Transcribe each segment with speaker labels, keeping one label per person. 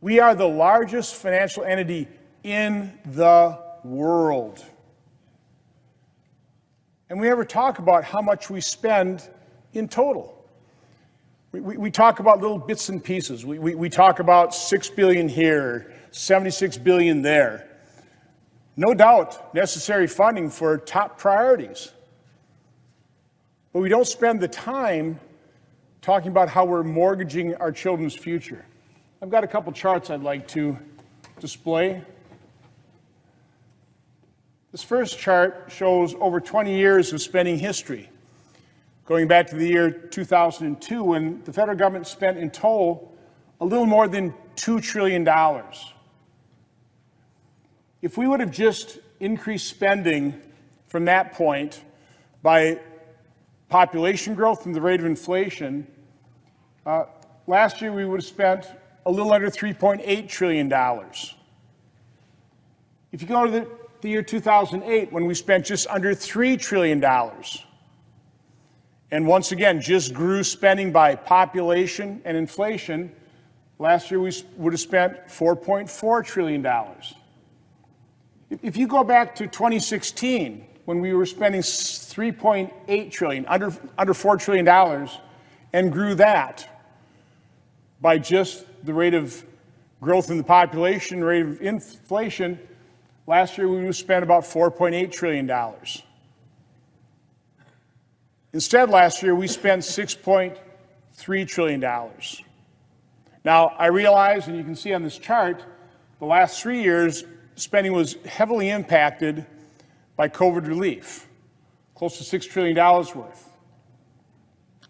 Speaker 1: We are the largest financial entity in the world. And we never talk about how much we spend in total. We talk about little bits and pieces. We talk about $6 billion here, $76 billion there. No doubt, necessary funding for top priorities. But we don't spend the time talking about how we're mortgaging our children's future. I've got a couple charts I'd like to display. This first chart shows over 20 years of spending history, going back to the year 2002, when the federal government spent in total a little more than $2 trillion. If we would have just increased spending from that point by population growth and the rate of inflation, last year we would have spent a little under $3.8 trillion. If you go to the year 2008, when we spent just under $3 trillion, and once again just grew spending by population and inflation, last year we would have spent $4.4 trillion. If you go back to 2016, when we were spending $3.8 trillion, under $4 trillion, and grew that by just the rate of growth in the population, rate of inflation, last year we would have spent about $4.8 trillion. Instead, last year we spent $6.3 trillion. Now, I realize, and you can see on this chart, the last 3 years, spending was heavily impacted by COVID relief, close to $6 trillion worth.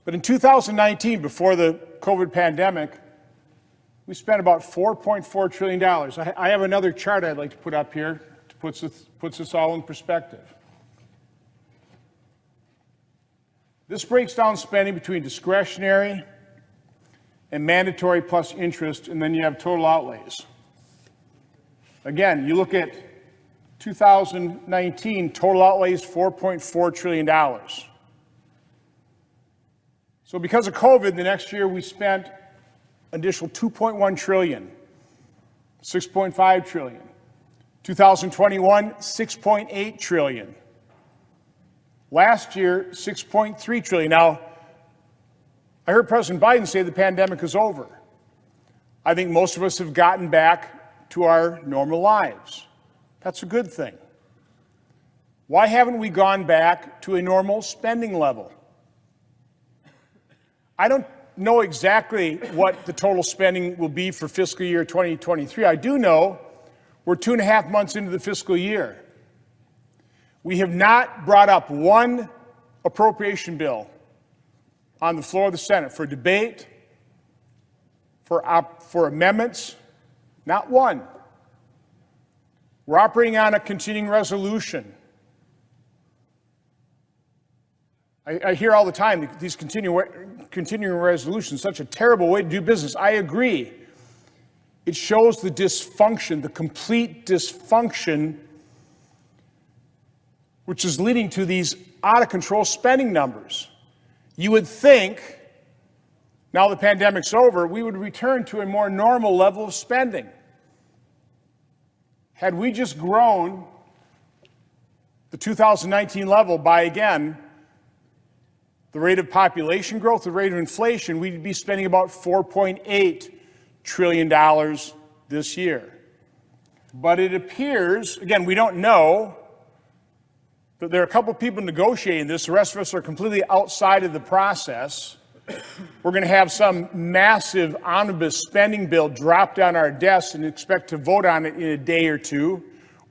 Speaker 1: But in 2019, before the COVID pandemic, we spent about $4.4 trillion. I have another chart I'd like to put up here to puts this all in perspective. This breaks down spending between discretionary and mandatory plus interest, and then you have total outlays. Again, you look at 2019, total outlays $4.4 trillion. So because of COVID, the next year we spent additional $2.1 trillion, $6.5 trillion. 2021, $6.8 trillion. Last year, $6.3 trillion. Now, I heard President Biden say the pandemic is over. I think most of us have gotten back to our normal lives. That's a good thing. Why haven't we gone back to a normal spending level? I don't know exactly what the total spending will be for fiscal year 2023. I do know we're 2.5 months into the fiscal year. We have not brought up one appropriation bill on the floor of the Senate for debate, for amendments, not one. We're operating on a continuing resolution. I hear all the time these continuing resolutions, such a terrible way to do business. I agree. It shows the dysfunction, the complete dysfunction, which is leading to these out-of-control spending numbers. You would think, now the pandemic's over, we would return to a more normal level of spending. Had we just grown the 2019 level by, again, the rate of population growth, the rate of inflation, we'd be spending about $4.8 trillion this year. But it appears, again, we don't know, but there are a couple people negotiating this. The rest of us are completely outside of the process. We're going to have some massive omnibus spending bill dropped on our desks and expect to vote on it in a day or two,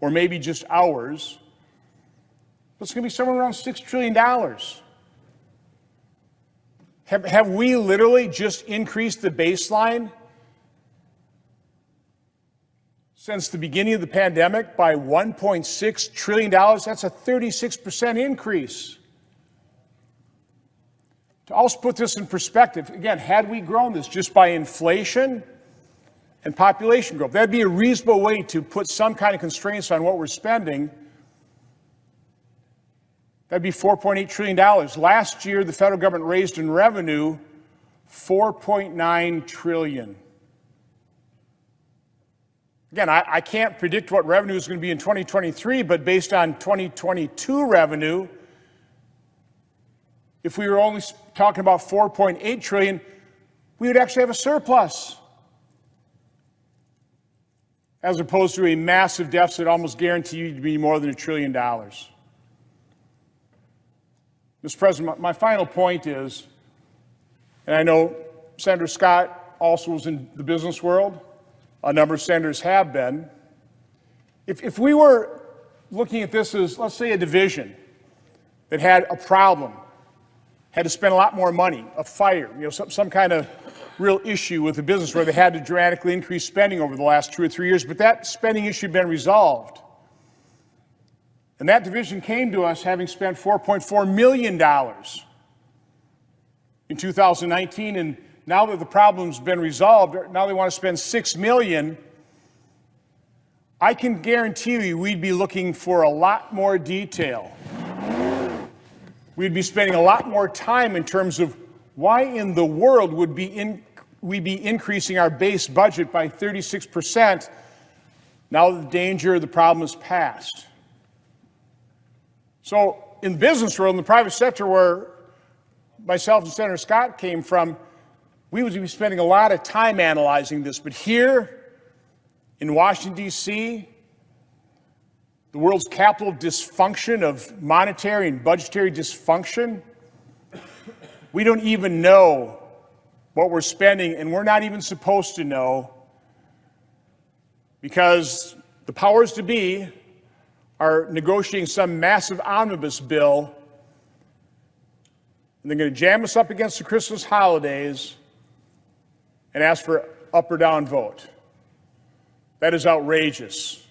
Speaker 1: or maybe just hours. But it's going to be somewhere around $6 trillion. Have we literally just increased the baseline since the beginning of the pandemic by $1.6 trillion? That's a 36% increase. To also put this in perspective, again, had we grown this just by inflation and population growth, that'd be a reasonable way to put some kind of constraints on what we're spending. That'd be $4.8 trillion. Last year, the federal government raised in revenue $4.9 trillion. Again, I can't predict what revenue is going to be in 2023, but based on 2022 revenue, if we were only talking about $4.8 trillion, we would actually have a surplus, as opposed to a massive deficit almost guaranteed to be more than $1 trillion. Mr. President, my final point is, and I know Senator Scott also was in the business world, a number of senators have been. If we were looking at this as, let's say, a division that had a problem, had to spend a lot more money, a fire, some kind of real issue with the business where they had to dramatically increase spending over the last 2 or 3 years, but that spending issue had been resolved. And that division came to us having spent $4.4 million in 2019, and now that the problem's been resolved, now they want to spend $6 million. I can guarantee you we'd be looking for a lot more detail. We'd be spending a lot more time in terms of why in the world would we be increasing our base budget by 36% now that the danger of the problem is past. So in the business world, in the private sector where myself and Senator Scott came from, we would be spending a lot of time analyzing this. But here in Washington, D.C., the world's capital of dysfunction, of monetary and budgetary dysfunction, we don't even know what we're spending, and we're not even supposed to know, because the powers to be are negotiating some massive omnibus bill, and they're going to jam us up against the Christmas holidays and ask for up or down vote. That is outrageous.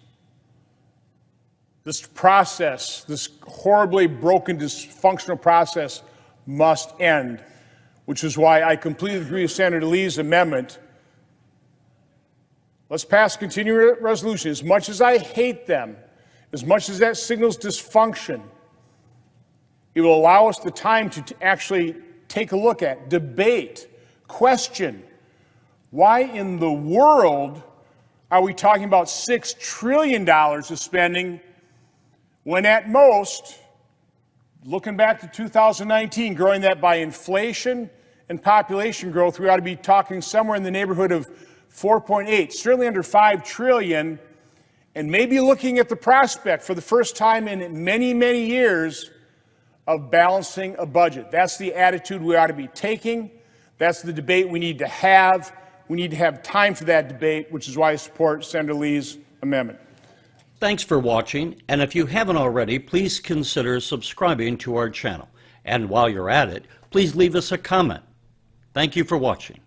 Speaker 1: This process, this horribly broken, dysfunctional process must end, which is why I completely agree with Senator Lee's amendment. Let's pass a continuing resolution. As much as I hate them, as much as that signals dysfunction, it will allow us the time to actually take a look at, debate, question, why in the world are we talking about $6 trillion of spending when at most, looking back to 2019, growing that by inflation and population growth, we ought to be talking somewhere in the neighborhood of 4.8, certainly under 5 trillion, and maybe looking at the prospect for the first time in many, many years of balancing a budget. That's the attitude we ought to be taking. That's the debate we need to have. We need to have time for that debate, which is why I support Senator Lee's amendment.
Speaker 2: Thanks for watching, and if you haven't already, please consider subscribing to our channel. And while you're at it, please leave us a comment. Thank you for watching.